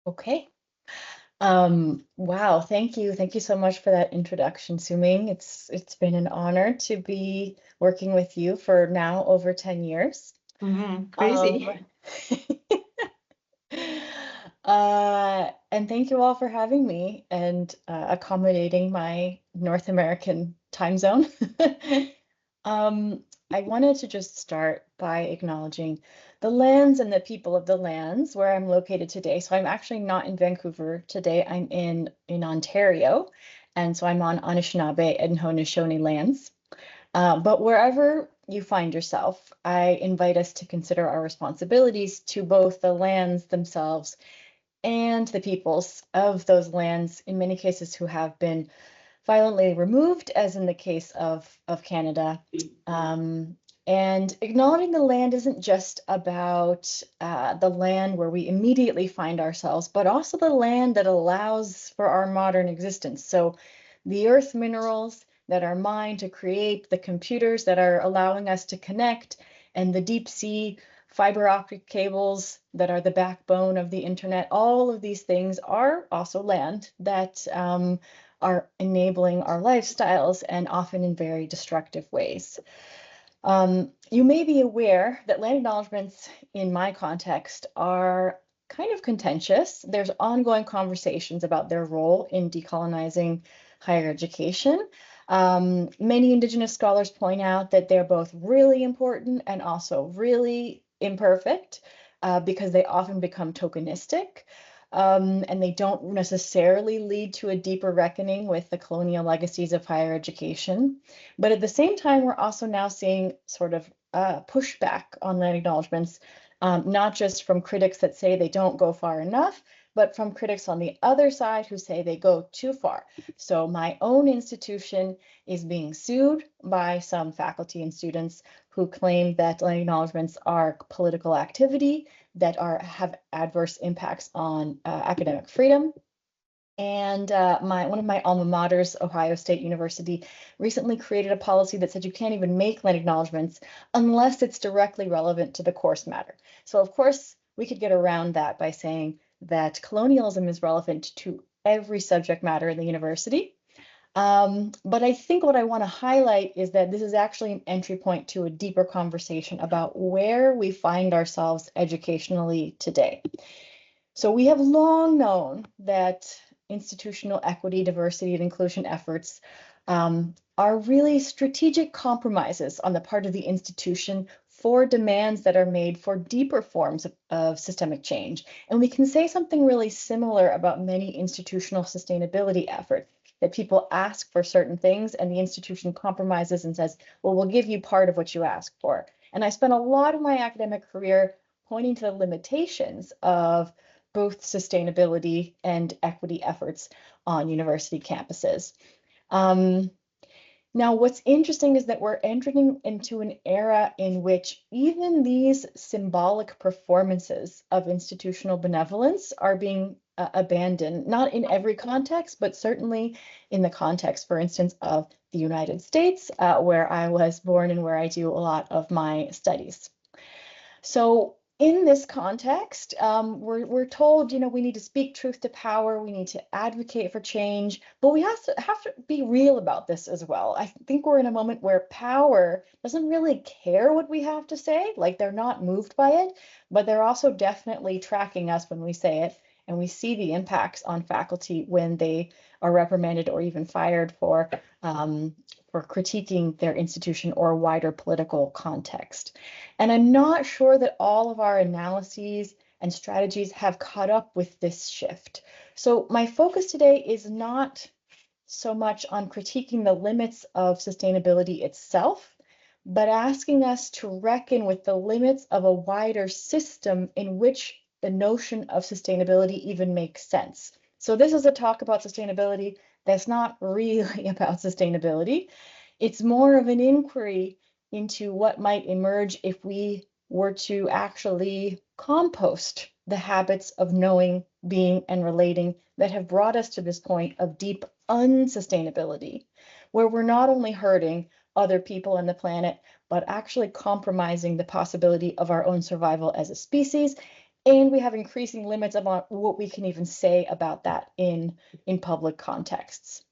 Okay. Wow, thank you. Thank you so much for that introduction, Suming. It's been an honor to be working with you for now over 10 years. Crazy. Um, and thank you all for having me and accommodating my North American time zone. Um, I wanted to just start by acknowledging the lands and the people of the lands where I'm located today. So I'm actually not in Vancouver today. I'm in Ontario, and so I'm on Anishinaabe and Haudenosaunee lands. But wherever you find yourself, I invite us to consider our responsibilities to both the lands themselves and the peoples of those lands, in many cases who have been violently removed, as in the case of Canada. Um, and acknowledging the land isn't just about the land where we immediately find ourselves, but also the land that allows for our modern existence. So the earth minerals that are mined to create the computers that are allowing us to connect, and the deep sea fiber optic cables that are the backbone of the internet, all of these things are also land that are enabling our lifestyles and often in very destructive ways. You may be aware that land acknowledgements in my context are kind of contentious. There's ongoing conversations about their role in decolonizing higher education. Many Indigenous scholars point out that they're both really important and also really imperfect because they often become tokenistic. And they don't necessarily lead to a deeper reckoning with the colonial legacies of higher education. But at the same time, we're also now seeing sort of pushback on land acknowledgements, not just from critics that say they don't go far enough, but from critics on the other side who say they go too far. So my own institution is being sued by some faculty and students who claim that land acknowledgements are political activity that have adverse impacts on academic freedom. And one of my alma maters, Ohio State University, recently created a policy that said you can't even make land acknowledgements unless it's directly relevant to the course matter. So of course, we could get around that by saying that colonialism is relevant to every subject matter in the university. But I think what I want to highlight is that this is actually an entry point to a deeper conversation about where we find ourselves educationally today. So we have long known that institutional equity, diversity, and inclusion efforts are really strategic compromises on the part of the institution for demands that are made for deeper forms of systemic change. And we can say something really similar about many institutional sustainability efforts, that people ask for certain things and the institution compromises and says, well, we'll give you part of what you ask for. And I spent a lot of my academic career pointing to the limitations of both sustainability and equity efforts on university campuses. Um, Now, what's interesting is that we're entering into an era in which even these symbolic performances of institutional benevolence are being abandoned, not in every context, but certainly in the context, for instance, of the United States, where I was born and where I do a lot of my studies. So in this context, we're told, we need to speak truth to power, we need to advocate for change, but we have to be real about this as well. I think we're in a moment where power doesn't really care what we have to say, like they're not moved by it, but they're also definitely tracking us when we say it, and we see the impacts on faculty when they are reprimanded or even fired um, for critiquing their institution or wider political context. And I'm not sure that all of our analyses and strategies have caught up with this shift. So my focus today is not so much on critiquing the limits of sustainability itself, but asking us to reckon with the limits of a wider system in which the notion of sustainability even makes sense. So this is a talk about sustainability that's not really about sustainability. It's more of an inquiry into what might emerge if we were to actually compost the habits of knowing, being, and relating that have brought us to this point of deep unsustainability, where we're not only hurting other people and the planet, but actually compromising the possibility of our own survival as a species And we have increasing limits about what we can even say about that in public contexts.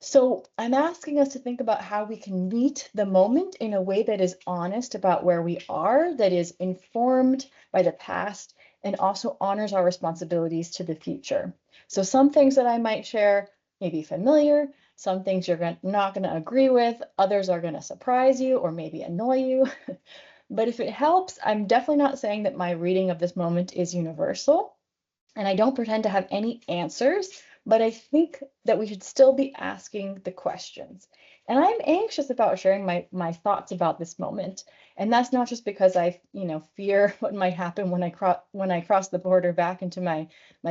So I'm asking us to think about how we can meet the moment in a way that is honest about where we are, that is informed by the past, and also honors our responsibilities to the future. So some things that I might share may be familiar, some things you're not going to agree with, others are going to surprise you or maybe annoy you. But if it helps, I'm definitely not saying that my reading of this moment is universal. And I don't pretend to have any answers, but I think that we should still be asking the questions. And I'm anxious about sharing my thoughts about this moment. And that's not just because I, fear what might happen when I cross the border back into my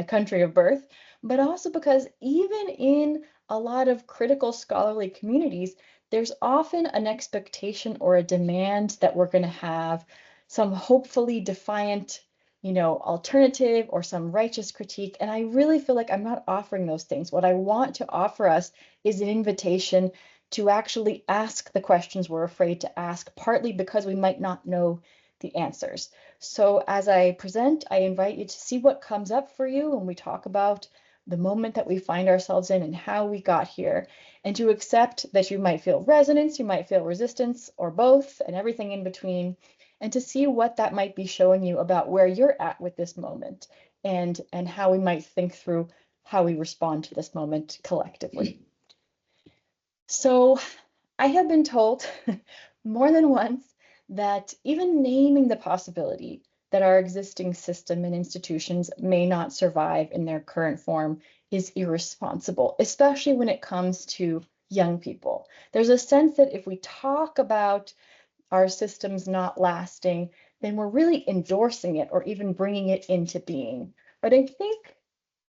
country of birth, but also because even in a lot of critical scholarly communities, there's often an expectation or a demand that we're going to have some hopefully defiant alternative or some righteous critique. And I really feel like I'm not offering those things. What I want to offer us is an invitation to actually ask the questions we're afraid to ask, partly because we might not know the answers. So as I present, I invite you to see what comes up for you when we talk about the moment that we find ourselves in and how we got here, and to accept that you might feel resonance, you might feel resistance, or both, and everything in between, and to see what that might be showing you about where you're at with this moment, and how we might think through how we respond to this moment collectively. So I have been told more than once that even naming the possibility that our existing system and institutions may not survive in their current form is irresponsible, especially when it comes to young people. There's a sense that if we talk about our systems not lasting, then we're really endorsing it or even bringing it into being. But I think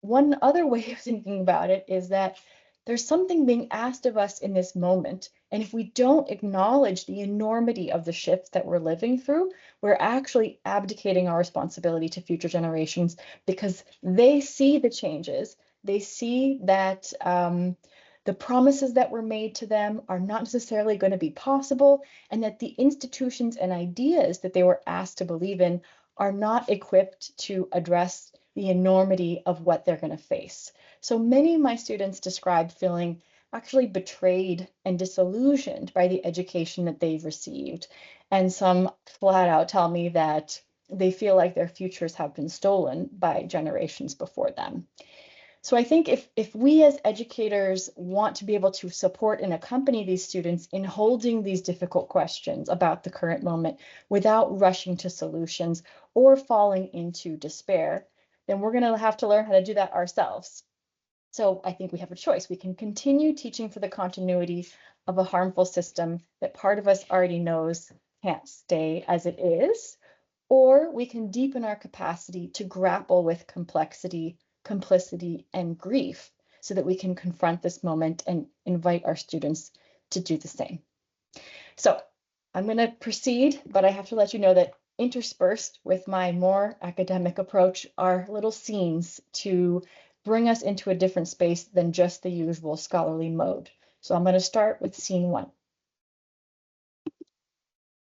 one other way of thinking about it is that there's something being asked of us in this moment. And if we don't acknowledge the enormity of the shifts that we're living through, we're actually abdicating our responsibility to future generations because they see the changes. They see that the promises that were made to them are not necessarily going to be possible, and that the institutions and ideas that they were asked to believe in are not equipped to address the enormity of what they're going to face. So many of my students describe feeling actually betrayed and disillusioned by the education that they've received. And some flat out tell me that they feel like their futures have been stolen by generations before them. So I think if we as educators want to be able to support and accompany these students in holding these difficult questions about the current moment without rushing to solutions or falling into despair, then we're going to have to learn how to do that ourselves. So I think we have a choice. We can continue teaching for the continuity of a harmful system that part of us already knows can't stay as it is, or we can deepen our capacity to grapple with complexity, complicity, and grief so that we can confront this moment and invite our students to do the same. So I'm going to proceed, but I have to let you know that interspersed with my more academic approach are little scenes to bring us into a different space than just the usual scholarly mode. So I'm going to start with scene 1.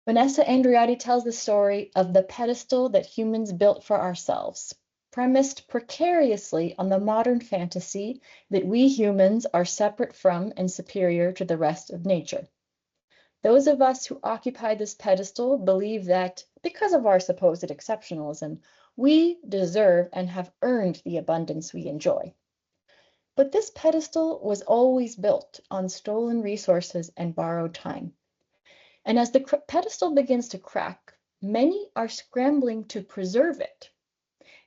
Vanessa Andreotti tells the story of the pedestal that humans built for ourselves, premised precariously on the modern fantasy that we humans are separate from and superior to the rest of nature. Those of us who occupy this pedestal believe that, because of our supposed exceptionalism, we deserve and have earned the abundance we enjoy. But this pedestal was always built on stolen resources and borrowed time. And as the pedestal begins to crack, many are scrambling to preserve it.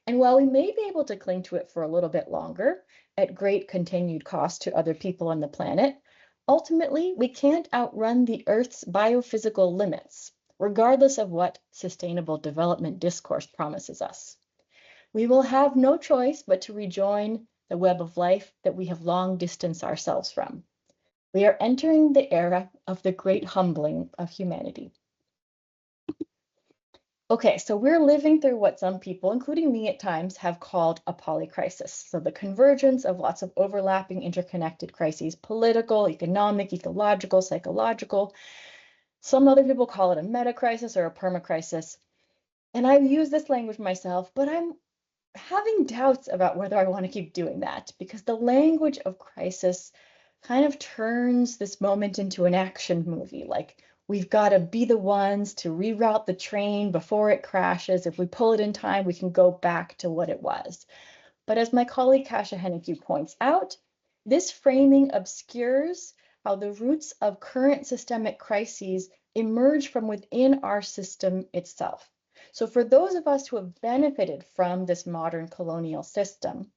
And while we may be able to cling to it for a little bit longer, at great continued cost to other people on the planet, ultimately we can't outrun the Earth's biophysical limits, regardless of what sustainable development discourse promises us. We will have no choice but to rejoin the web of life that we have long distanced ourselves from. We are entering the era of the great humbling of humanity. Okay, so we're living through what some people, including me at times, have called a polycrisis. So the convergence of lots of overlapping interconnected crises, political, economic, ecological, psychological. Some other people call it a meta crisis or a permacrisis. And I've used this language myself, but I'm having doubts about whether I want to keep doing that because the language of crisis kind of turns this moment into an action movie. Like we've got to be the ones to reroute the train before it crashes. If we pull it in time, we can go back to what it was. But as my colleague Kasia Henneke points out, this framing obscures how the roots of current systemic crises emerge from within our system itself. So for those of us who have benefited from this modern colonial system,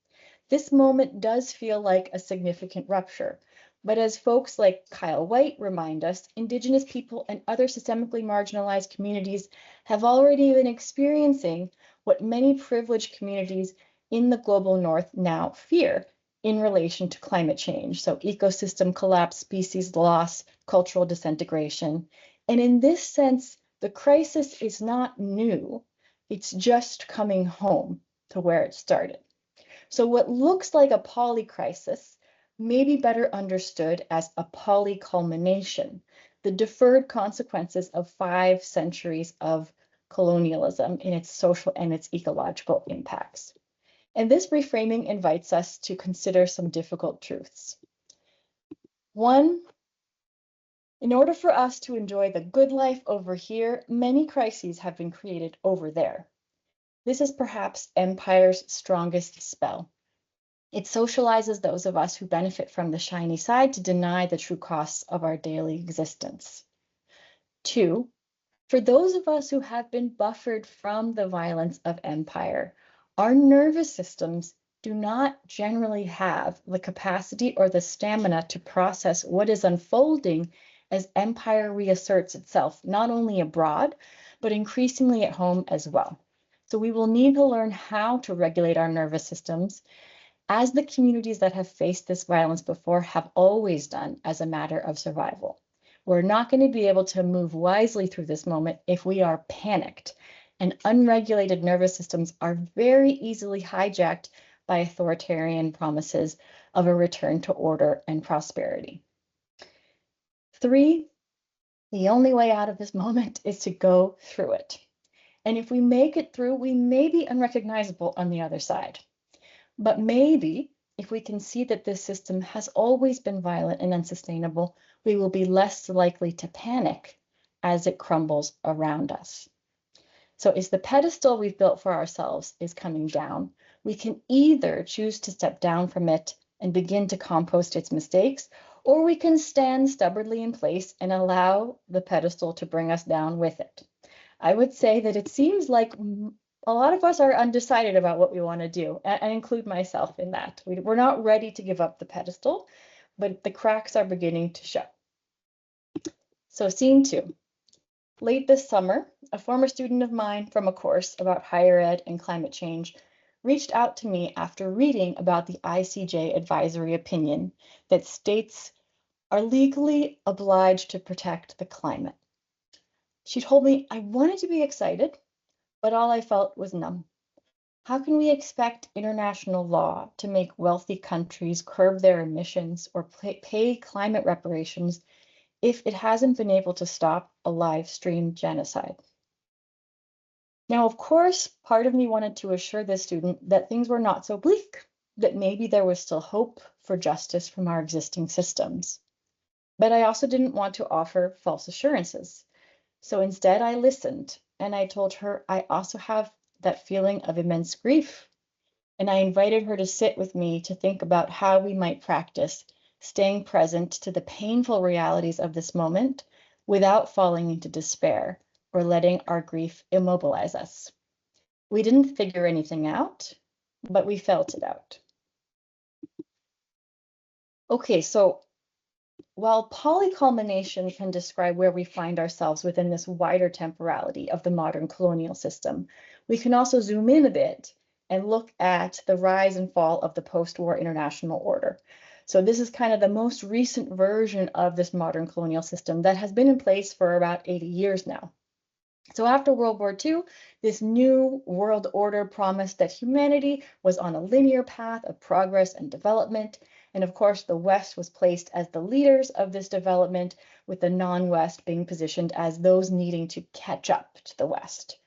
this moment does feel like a significant rupture. But as folks like Kyle White remind us, Indigenous people and other systemically marginalized communities have already been experiencing what many privileged communities in the global north now fear in relation to climate change. So ecosystem collapse, species loss, cultural disintegration. And in this sense, the crisis is not new. It's just coming home to where it started. So what looks like a polycrisis may be better understood as a polyculmination, the deferred consequences of 5 centuries of colonialism in its social and its ecological impacts. And this reframing invites us to consider some difficult truths. One, in order for us to enjoy the good life over here, many crises have been created over there. This is perhaps empire's strongest spell. It socializes those of us who benefit from the shiny side to deny the true costs of our daily existence. Two, for those of us who have been buffered from the violence of empire, our nervous systems do not generally have the capacity or the stamina to process what is unfolding as empire reasserts itself, not only abroad, but increasingly at home as well. So we will need to learn how to regulate our nervous systems as the communities that have faced this violence before have always done as a matter of survival. We're not going to be able to move wisely through this moment if we are panicked, and unregulated nervous systems are very easily hijacked by authoritarian promises of a return to order and prosperity. Three, the only way out of this moment is to go through it. And if we make it through, we may be unrecognizable on the other side. But maybe if we can see that this system has always been violent and unsustainable, we will be less likely to panic as it crumbles around us. So as the pedestal we've built for ourselves is coming down, we can either choose to step down from it and begin to compost its mistakes, or we can stand stubbornly in place and allow the pedestal to bring us down with it. I would say that it seems like a lot of us are undecided about what we want to do. I include myself in that. We're not ready to give up the pedestal, but the cracks are beginning to show. So scene 2. Late this summer, a former student of mine from a course about higher ed and climate change reached out to me after reading about the ICJ advisory opinion that states are legally obliged to protect the climate. She told me I wanted to be excited, but all I felt was numb. How can we expect international law to make wealthy countries curb their emissions or pay climate reparations if it hasn't been able to stop a live stream genocide? Now, of course, part of me wanted to assure this student that things were not so bleak, that maybe there was still hope for justice from our existing systems. But I also didn't want to offer false assurances. So instead, I listened and I told her I also have that feeling of immense grief. And I invited her to sit with me to think about how we might practice staying present to the painful realities of this moment without falling into despair or letting our grief immobilize us. We didn't figure anything out, but we felt it out. Okay, so while polyculmination can describe where we find ourselves within this wider temporality of the modern colonial system, we can also zoom in a bit and look at the rise and fall of the post-war international order. So this is kind of the most recent version of this modern colonial system that has been in place for about 80 years now. So after World War II, this new world order promised that humanity was on a linear path of progress and development. And of course, the West was placed as the leaders of this development, with the non-West being positioned as those needing to catch up to the West.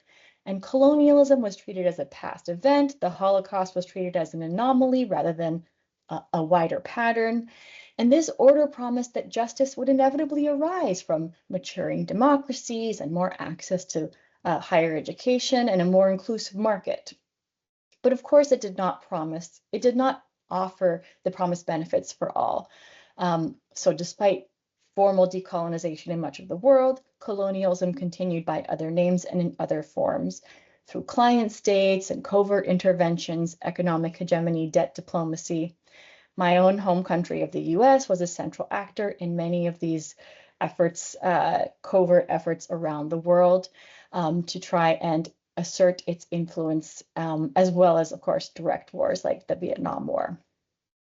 And colonialism was treated as a past event. The Holocaust was treated as an anomaly rather than a wider pattern. And this order promised that justice would inevitably arise from maturing democracies and more access to higher education and a more inclusive market. But of course, it did not offer the promised benefits for all. So despite formal decolonization in much of the world, colonialism continued by other names and in other forms through client states and covert interventions, economic hegemony, debt diplomacy. My own home country of the US was a central actor in many of these efforts, covert efforts around the world to try and assert its influence, as well as, of course, direct wars like the Vietnam War.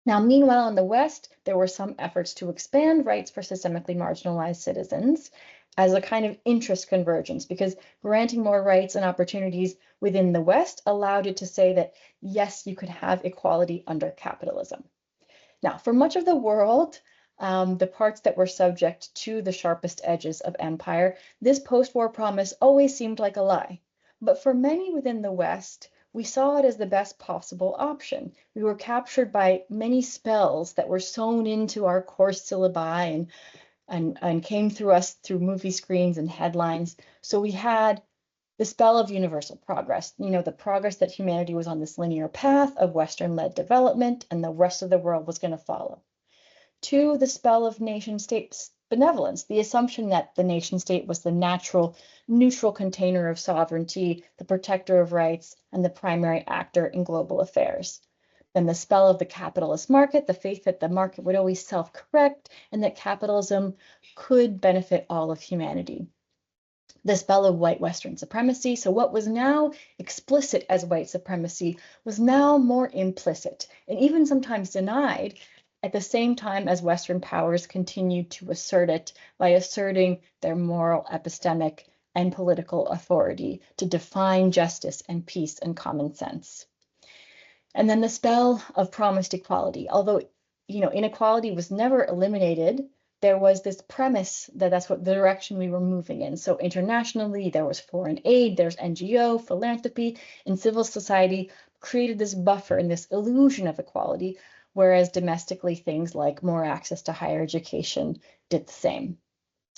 Now, meanwhile, in the West, there were some efforts to expand rights for systemically marginalized citizens as a kind of interest convergence, because granting more rights and opportunities within the West allowed it to say that, yes, you could have equality under capitalism. Now, for much of the world, the parts that were subject to the sharpest edges of empire, this post-war promise always seemed like a lie. But for many within the West, we saw it as the best possible option. We were captured by many spells that were sewn into our course syllabi and came through us through movie screens and headlines. So we had the spell of universal progress, the progress that humanity was on this linear path of Western-led development and the rest of the world was going to follow. 2, the spell of nation-state benevolence, the assumption that the nation-state was the natural, neutral container of sovereignty, the protector of rights, and the primary actor in global affairs. Then the spell of the capitalist market, the faith that the market would always self-correct and that capitalism could benefit all of humanity. The spell of white Western supremacy. So what was now explicit as white supremacy was now more implicit and even sometimes denied at the same time as Western powers continued to assert it by asserting their moral, epistemic, and political authority to define justice and peace and common sense. And then the spell of promised equality. Although, inequality was never eliminated, there was this premise that that's what the direction we were moving in. So internationally, there was foreign aid, there's NGO, philanthropy, and civil society created this buffer and this illusion of equality, whereas domestically, things like more access to higher education did the same.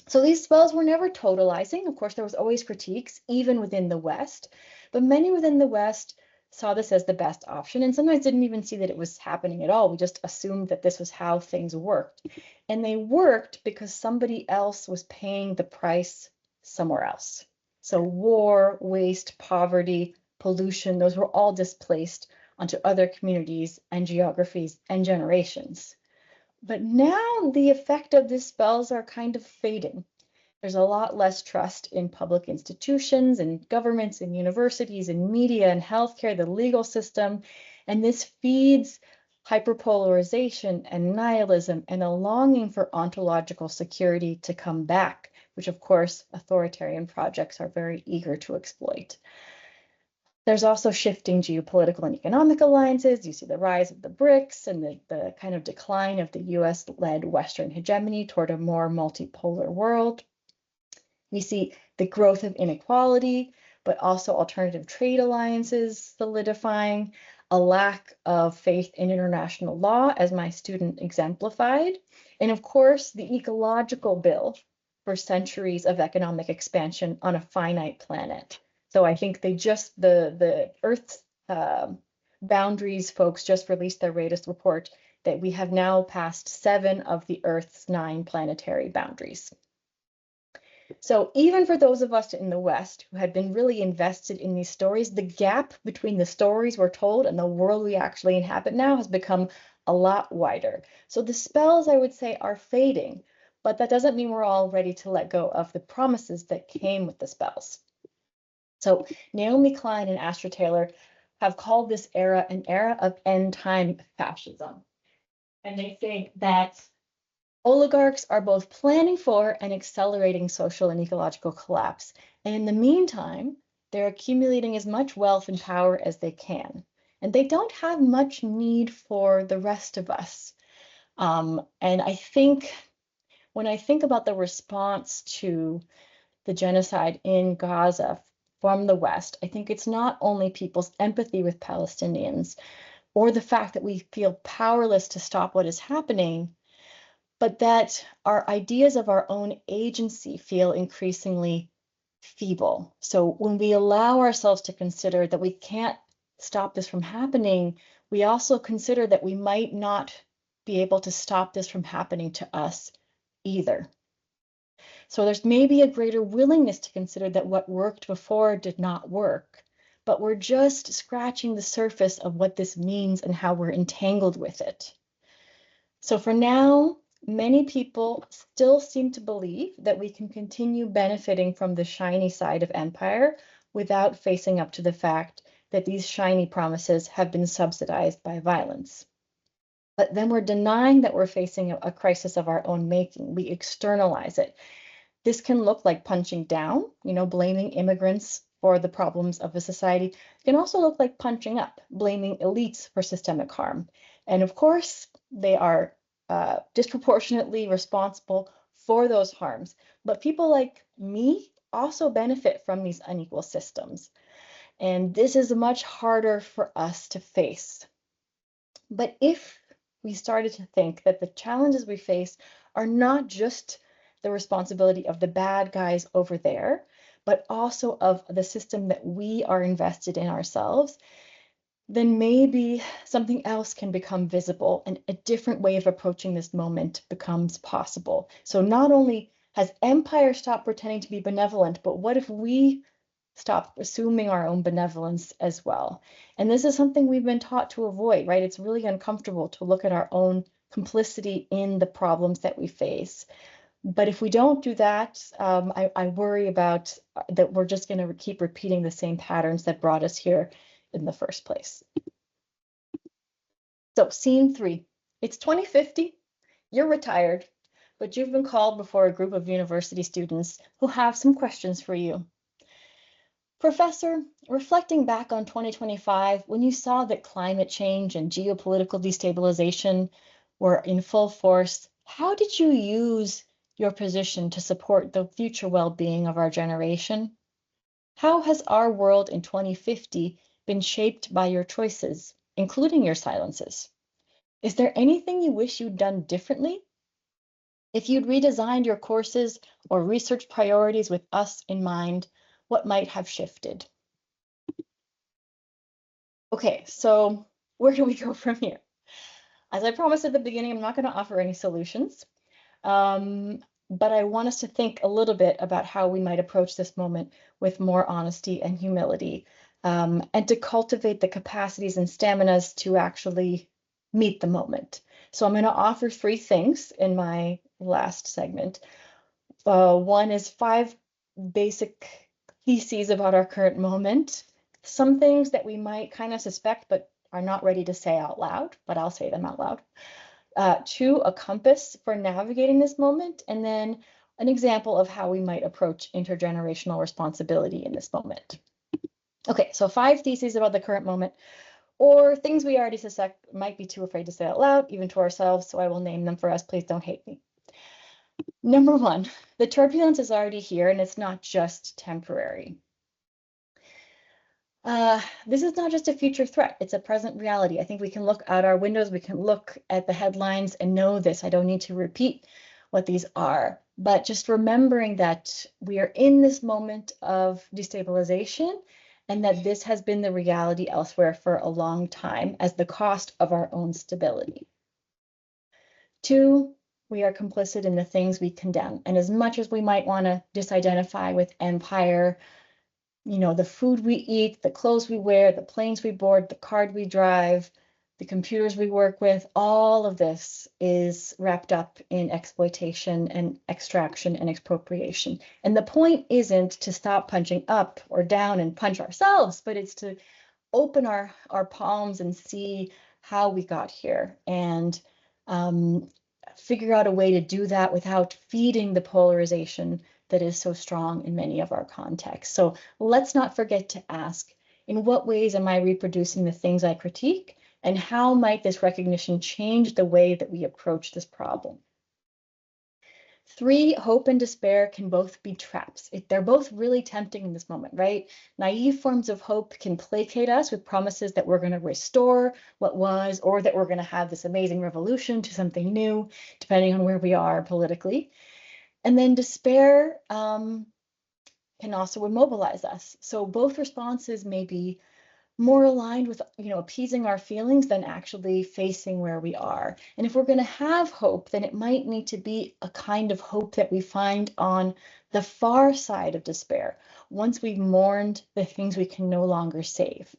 So these spells were never totalizing. Of course, there was always critiques, even within the West, but many within the West saw this as the best option and sometimes didn't even see that it was happening at all. We just assumed that this was how things worked. And they worked because somebody else was paying the price somewhere else. So war, waste, poverty, pollution, those were all displaced onto other communities and geographies and generations. But now the effect of these spells are kind of fading. There's a lot less trust in public institutions and governments and universities and media and healthcare, the legal system, and this feeds hyperpolarization and nihilism and a longing for ontological security to come back, which of course authoritarian projects are very eager to exploit. There's also shifting geopolitical and economic alliances. You see the rise of the BRICS and the kind of decline of the US-led Western hegemony toward a more multipolar world. We see the growth of inequality, but also alternative trade alliances solidifying, a lack of faith in international law, as my student exemplified, and of course, the ecological bill for centuries of economic expansion on a finite planet. So I think the Earth's boundaries folks just released their latest report that we have now passed 7 of the Earth's 9 planetary boundaries. So even for those of us in the West who had been really invested in these stories, the gap between the stories we're told and the world we actually inhabit now has become a lot wider. So the spells, I would say, are fading, but that doesn't mean we're all ready to let go of the promises that came with the spells. So Naomi Klein and Astra Taylor have called this era an era of end-time fascism. And they think that oligarchs are both planning for and accelerating social and ecological collapse. And in the meantime, they're accumulating as much wealth and power as they can. And they don't have much need for the rest of us. And I think when I think about the response to the genocide in Gaza from the West, I think it's not only people's empathy with Palestinians or the fact that we feel powerless to stop what is happening, but that our ideas of our own agency feel increasingly feeble. So when we allow ourselves to consider that we can't stop this from happening, we also consider that we might not be able to stop this from happening to us either. So there's maybe a greater willingness to consider that what worked before did not work, but we're just scratching the surface of what this means and how we're entangled with it. So for now, many people still seem to believe that we can continue benefiting from the shiny side of empire without facing up to the fact that these shiny promises have been subsidized by violence. But then we're denying that we're facing a crisis of our own making. We externalize it. This can look like punching down, blaming immigrants for the problems of a society. It can also look like punching up, blaming elites for systemic harm. And of course, they are disproportionately responsible for those harms. But people like me also benefit from these unequal systems. And this is much harder for us to face. But if we started to think that the challenges we face are not just the responsibility of the bad guys over there, but also of the system that we are invested in ourselves, then maybe something else can become visible and a different way of approaching this moment becomes possible. So not only has empire stopped pretending to be benevolent, but what if we stop assuming our own benevolence as well? And this is something we've been taught to avoid, right? It's really uncomfortable to look at our own complicity in the problems that we face. But if we don't do that, I worry about that we're just going to keep repeating the same patterns that brought us here in the first place. So scene 3, it's 2050, you're retired, but you've been called before a group of university students who have some questions for you. Professor, reflecting back on 2025, when you saw that climate change and geopolitical destabilization were in full force, how did you use your position to support the future well-being of our generation? How has our world in 2050 been shaped by your choices, including your silences? Is there anything you wish you'd done differently? If you'd redesigned your courses or research priorities with us in mind, what might have shifted? Okay, so where do we go from here? As I promised at the beginning, I'm not going to offer any solutions, but I want us to think a little bit about how we might approach this moment with more honesty and humility, and to cultivate the capacities and staminas to actually meet the moment. So I'm going to offer 3 things in my last segment. One is 5 basic theses about our current moment, some things that we might kind of suspect but are not ready to say out loud, but I'll say them out loud. 2, a compass for navigating this moment, and then an example of how we might approach intergenerational responsibility in this moment. Okay, so 5 theses about the current moment, or things we already suspect might be too afraid to say out loud, even to ourselves, so I will name them for us. Please don't hate me. Number 1, the turbulence is already here and it's not just temporary. This is not just a future threat, it's a present reality. I think we can look out our windows, we can look at the headlines and know this. I don't need to repeat what these are, but just remembering that we are in this moment of destabilization and that this has been the reality elsewhere for a long time as the cost of our own stability. 2, we are complicit in the things we condemn. And as much as we might want to disidentify with empire, the food we eat, the clothes we wear, the planes we board, the car we drive, the computers we work with, all of this is wrapped up in exploitation and extraction and expropriation. And the point isn't to stop punching up or down and punch ourselves, but it's to open our palms and see how we got here and figure out a way to do that without feeding the polarization that is so strong in many of our contexts. So let's not forget to ask, in what ways am I reproducing the things I critique? And how might this recognition change the way that we approach this problem? 3, hope and despair can both be traps. They're both really tempting in this moment, right? Naive forms of hope can placate us with promises that we're going to restore what was, or that we're going to have this amazing revolution to something new, depending on where we are politically. And then despair can also immobilize us. So both responses may be more aligned with, appeasing our feelings than actually facing where we are. And if we're going to have hope, then it might need to be a kind of hope that we find on the far side of despair, once we've mourned the things we can no longer save.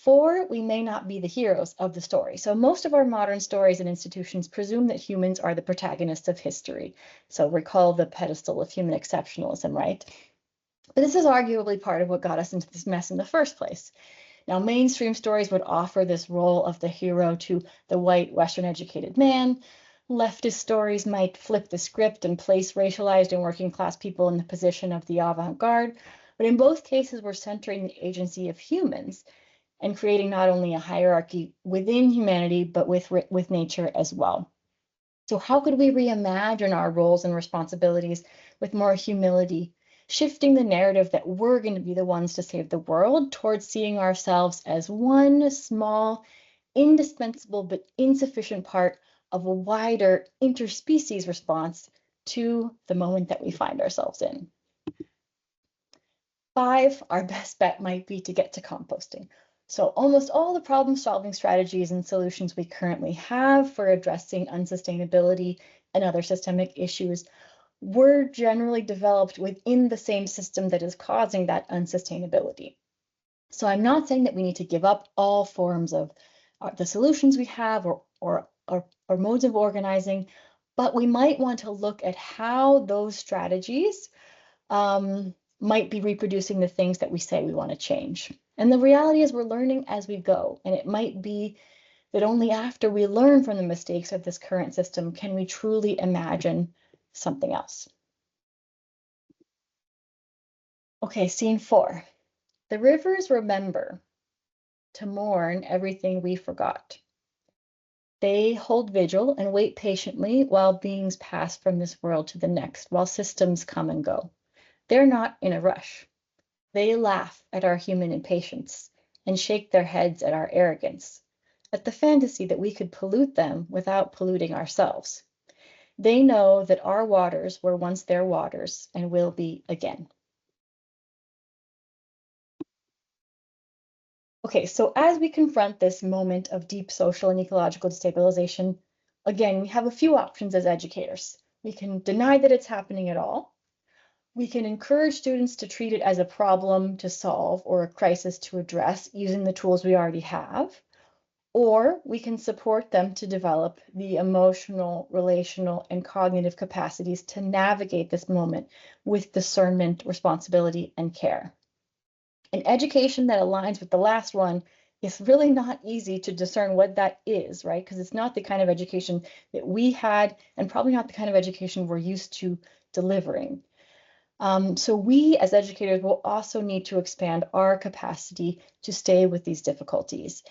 4, we may not be the heroes of the story. So most of our modern stories and institutions presume that humans are the protagonists of history. So recall the pedestal of human exceptionalism, right? But this is arguably part of what got us into this mess in the first place. Now, mainstream stories would offer this role of the hero to the white, Western educated man. Leftist stories might flip the script and place racialized and working class people in the position of the avant-garde. But in both cases, we're centering the agency of humans and creating not only a hierarchy within humanity, but with nature as well. So how could we reimagine our roles and responsibilities with more humility, shifting the narrative that we're going to be the ones to save the world towards seeing ourselves as one small, indispensable but insufficient part of a wider interspecies response to the moment that we find ourselves in? 5, our best bet might be to get to composting. So almost all the problem-solving strategies and solutions we currently have for addressing unsustainability and other systemic issues were generally developed within the same system that is causing that unsustainability. So I'm not saying that we need to give up all forms of the solutions we have or modes of organizing, but we might want to look at how those strategies might be reproducing the things that we say we want to change. And the reality is we're learning as we go. And it might be that only after we learn from the mistakes of this current system can we truly imagine something else. Okay, scene 4. The rivers remember to mourn everything we forgot. They hold vigil and wait patiently while beings pass from this world to the next, while systems come and go. They're not in a rush. They laugh at our human impatience and shake their heads at our arrogance, at the fantasy that we could pollute them without polluting ourselves. They know that our waters were once their waters and will be again. Okay, so as we confront this moment of deep social and ecological destabilization, again, we have a few options as educators. We can deny that it's happening at all. We can encourage students to treat it as a problem to solve or a crisis to address using the tools we already have. Or we can support them to develop the emotional, relational, and cognitive capacities to navigate this moment with discernment, responsibility, and care. An education that aligns with the last one is really not easy to discern what that is, right? Because it's not the kind of education that we had and probably not the kind of education we're used to delivering. So we as educators will also need to expand our capacity to stay with these difficulties.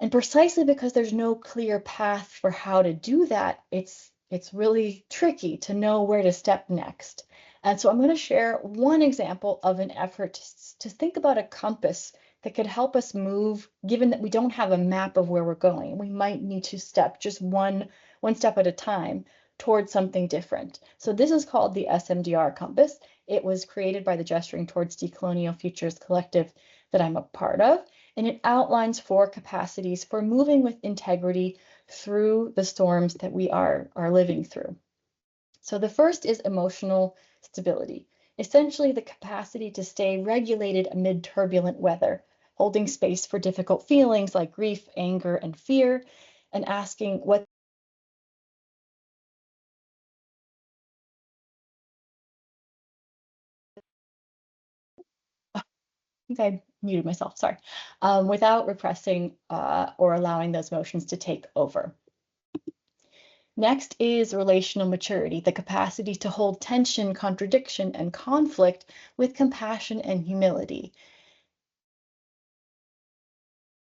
And precisely because there's no clear path for how to do that, it's really tricky to know where to step next. And so I'm going to share one example of an effort to think about a compass that could help us move, given that we don't have a map of where we're going. We might need to step just one step at a time towards something different. So this is called the SMDR compass. It was created by the Gesturing Towards Decolonial Futures collective that I'm a part of, and it outlines 4 capacities for moving with integrity through the storms that we are living through. So the first is emotional stability, essentially the capacity to stay regulated amid turbulent weather, holding space for difficult feelings like grief, anger, and fear, and asking what I think I muted myself, sorry, without repressing or allowing those emotions to take over. Next is relational maturity, the capacity to hold tension, contradiction, and conflict with compassion and humility.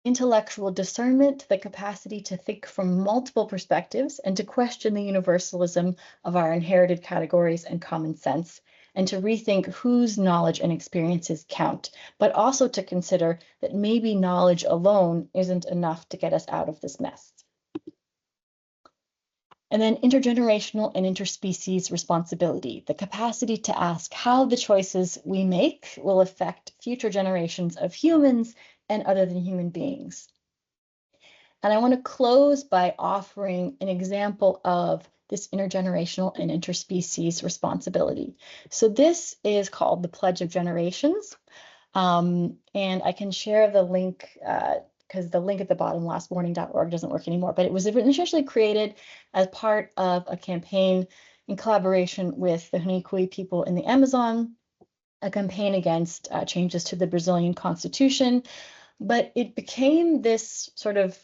intellectual discernment, the capacity to think from multiple perspectives and to question the universalism of our inherited categories and common sense, and to rethink whose knowledge and experiences count, but also to consider that maybe knowledge alone isn't enough to get us out of this mess. And then intergenerational and interspecies responsibility, the capacity to ask how the choices we make will affect future generations of humans and other than human beings. And I want to close by offering an example of this intergenerational and interspecies responsibility. So this is called the Pledge of Generations. And I can share the link because the link at the bottom, lastwarning.org, doesn't work anymore, but it was initially created as part of a campaign in collaboration with the Hunikui people in the Amazon, a campaign against changes to the Brazilian constitution. But it became this sort of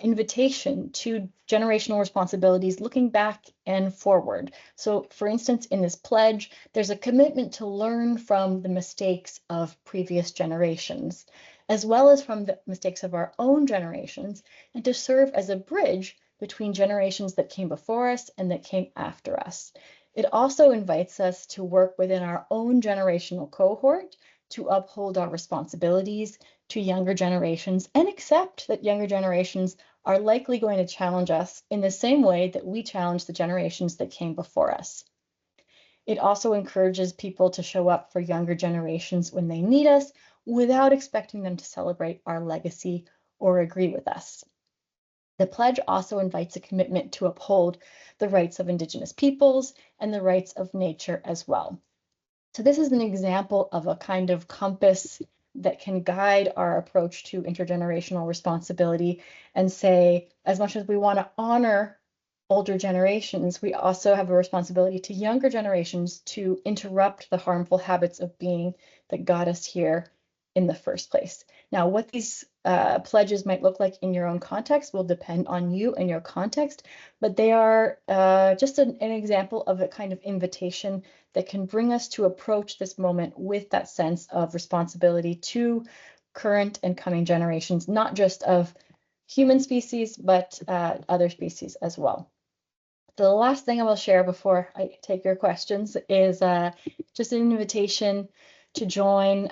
invitation to generational responsibilities, looking back and forward. So, for instance, in this pledge, there's a commitment to learn from the mistakes of previous generations, as well as from the mistakes of our own generations, and to serve as a bridge between generations that came before us and that came after us. It also invites us to work within our own generational cohort to uphold our responsibilities to younger generations and accept that younger generations are likely going to challenge us in the same way that we challenge the generations that came before us. It also encourages people to show up for younger generations when they need us without expecting them to celebrate our legacy or agree with us. The pledge also invites a commitment to uphold the rights of Indigenous peoples and the rights of nature as well. So this is an example of a kind of compass that can guide our approach to intergenerational responsibility and say, as much as we want to honor older generations, we also have a responsibility to younger generations to interrupt the harmful habits of being that got us here in the first place. Now, what these pledges might look like in your own context will depend on you and your context, but they are just an example of a kind of invitation that can bring us to approach this moment with that sense of responsibility to current and coming generations, not just of human species, but other species as well. The last thing I will share before I take your questions is just an invitation to join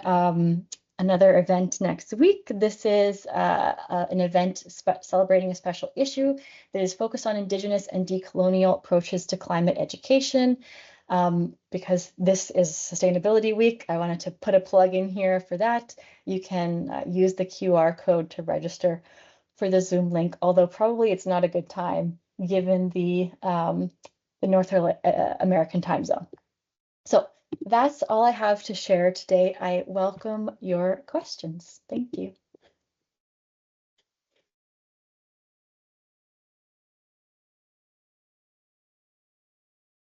another event next week. This is an event celebrating a special issue that is focused on Indigenous and decolonial approaches to climate education. Because this is Sustainability Week, I wanted to put a plug in here for that. You can use the QR code to register for the Zoom link, although probably it's not a good time given the North American time zone. So that's all I have to share today. I welcome your questions. Thank you.